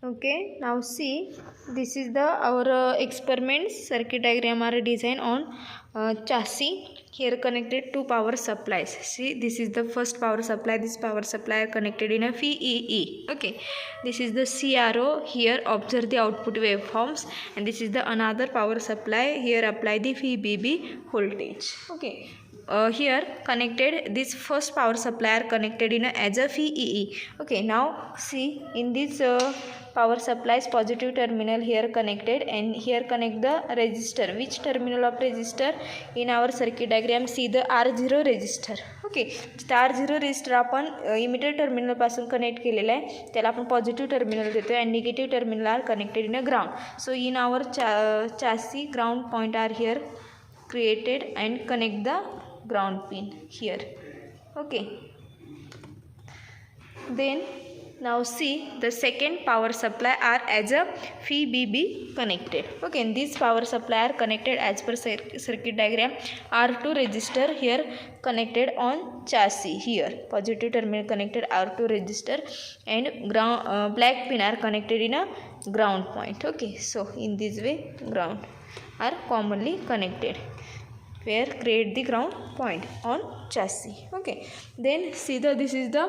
Okay, now see, this is the our experiment circuit diagram are designed on chassis. Here connected two power supplies. See, this is the first power supply. This power supply are connected in a VEE. Okay, this is the CRO. Here observe the output waveforms, and this is the another power supply. Here apply the VBB voltage. Okay. Here connected this first power supply are connected in as a VEE. Okay, now see in this power supplies positive terminal here connected, and here connect the resistor. Which terminal of resistor in our circuit diagram? See the R0 resistor. Okay, R0 resistor आपण emitter terminal पासून connect केलेला आहे, त्याला आपण positive terminal देतोय आणि negative terminal are connected in a ground. So in our chassis ground point are here created and connect the ground pin here. Okay, then now see the second power supply are as a VBB connected. Okay, and this power supply are connected as per circuit diagram. R2 resistor here connected on chassis. Here positive terminal connected R2 resistor, and ground black pin are connected in a ground point. Okay, so in this way ground are commonly connected, where create the ground point on chassis. Okay, then see the this is the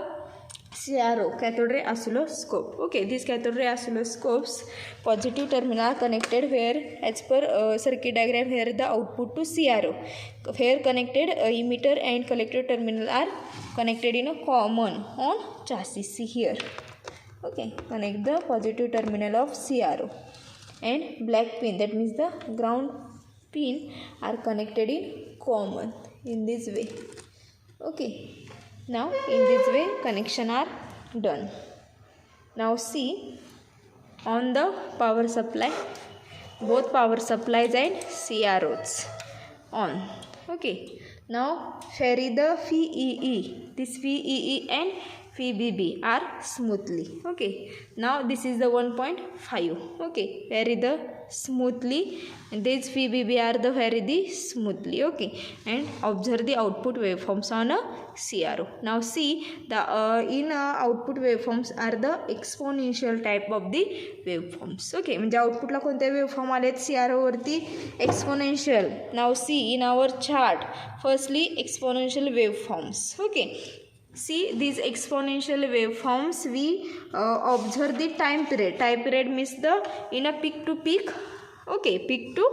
CRO, cathode ray oscilloscope. Okay, these cathode ray oscilloscopes positive terminal are connected where as per circuit diagram. Here the output to CRO. Here connected emitter and collector terminal are connected in a common on chassis. See here. Okay, connect the positive terminal of CRO, and black pin, that means the ground pin, are connected in common in this way. Okay, now in this way connection are done. Now see on the power supply, both power supplies and CROs on. Okay, now vary the VEE. This VEE and VBB are smoothly. Okay, now this is the 1.5. Okay, vary the smoothly, and this VBB are the vary the smoothly. Okay, and observe the output waveforms on a CRO. Now see the in output waveforms are the exponential type of the waveforms. Okay, म्हणजे आउटपुटला कोणते waveform आलेत CRO वरती? Exponential. Now see in our chart firstly exponential waveforms. Okay, see these exponential waveforms we observe the time period. Time period means the in a peak to peak. Okay, peak to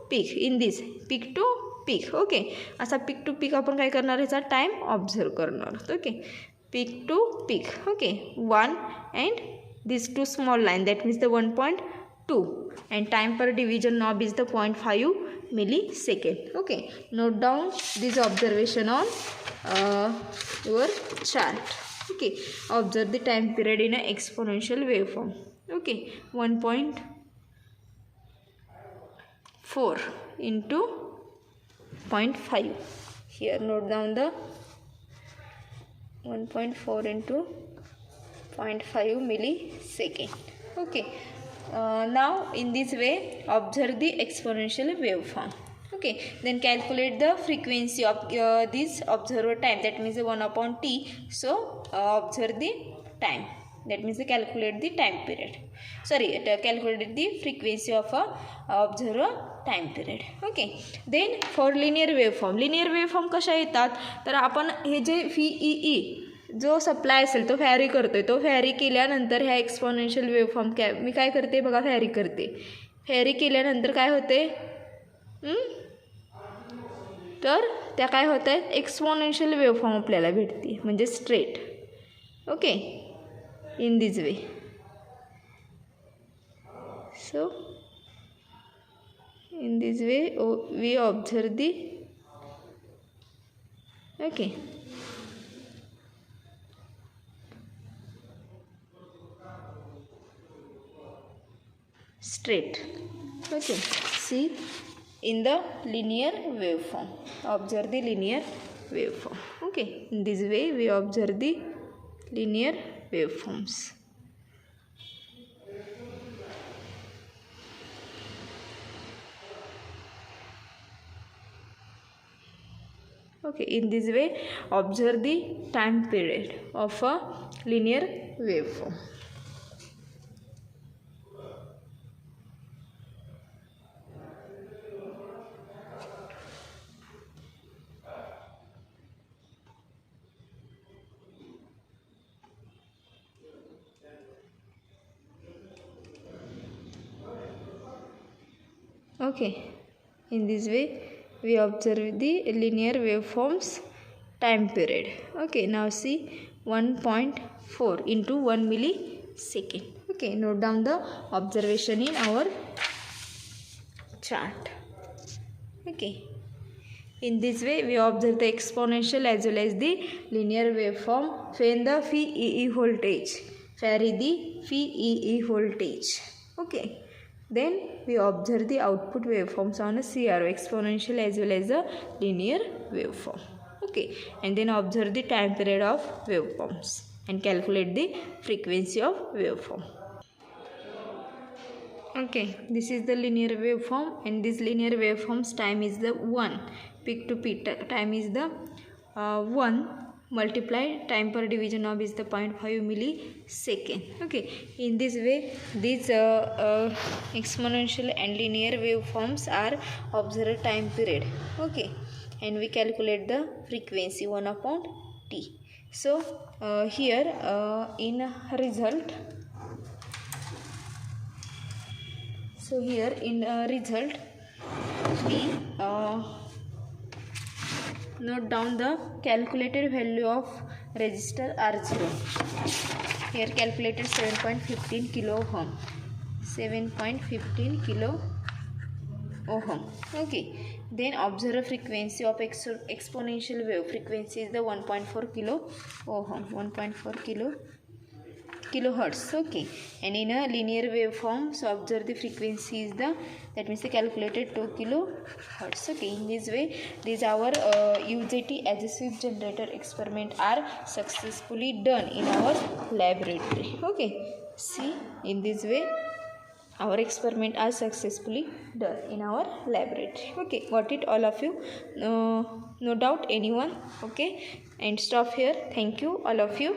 peak, in this peak to peak. Okay, असा peak to peak आपण काय करणार, याचा time observe करणार. Okay, peak to peak. Okay, 1 and this two small line, that means the 1.2, and time per division knob is the 0.5 millisecond. Okay, note down this observation on your chart. Okay, observe the time period in an exponential waveform. Okay, 1.4 into 0.5. Here note down the 1.4 into 0.5 millisecond. Okay, now in this way observe the exponential waveform. Okay, then calculate the frequency of this observer time, that means 1/t. So observe the time, that means calculate the time period. Sorry, calculate the frequency of a observer time period. Okay, then for linear waveform कशा येतात, तर आपण हे जे VEE जो supply असेल तो vary करतोय. तो vary केल्यानंतर ह्या एक्सपोनेन्शियल वेवफॉर्म मी काय करते बघा, व्हॅरी करते. व्हॅरी केल्यानंतर काय होते, तर त्या काय होत आहेत, एक्सपोनेन्शियल वेवफॉर्म आपल्याला भेटते, म्हणजे straight. Okay, in this way. So in this way we observe the. Okay, straight. Okay, see in the linear waveform, observe the linear waveform. Okay, in this way we observe the linear waveforms. Okay, in this way observe the time period of a linear waveform. Okay, in this way we observe the linear waveforms time period. Okay, now see 1.4 into 1 millisecond. Okay, note down the observation in our chart. Okay, in this way we observe the exponential as well as the linear waveform when the phi voltage vary the phi voltage. Okay, then we observe the output waveforms on a CRO, exponential as well as the linear waveform. Okay, and then observe the time period of waveforms and calculate the frequency of waveform. Okay, this is the linear waveform, and this linear waveform's time is the 1, peak to peak time is the 1 multiply time per division of is the 0.5 millisecond. Okay, in this way these exponential and linear waveforms are observed time period. Okay, and we calculate the frequency 1 upon t. So here in result, so here in result we note down the calculated value of resistor R0. Here calculated 7.15 kilo ohm. 7.15 kilo ohm. Okay, then observe frequency of exponential wave. Frequency is the 1.4 kilo ohm. 1.4 kilohertz. Okay, and in a linear waveform, so observe the frequency is the, that means the calculated 2 kilohertz. Okay, in this way these our UJT as a sweep generator experiment are successfully done in our laboratory. Okay, see, in this way our experiment are successfully done in our laboratory. Okay, got it all of you? No doubt anyone? Okay, and stop here. Thank you all of you.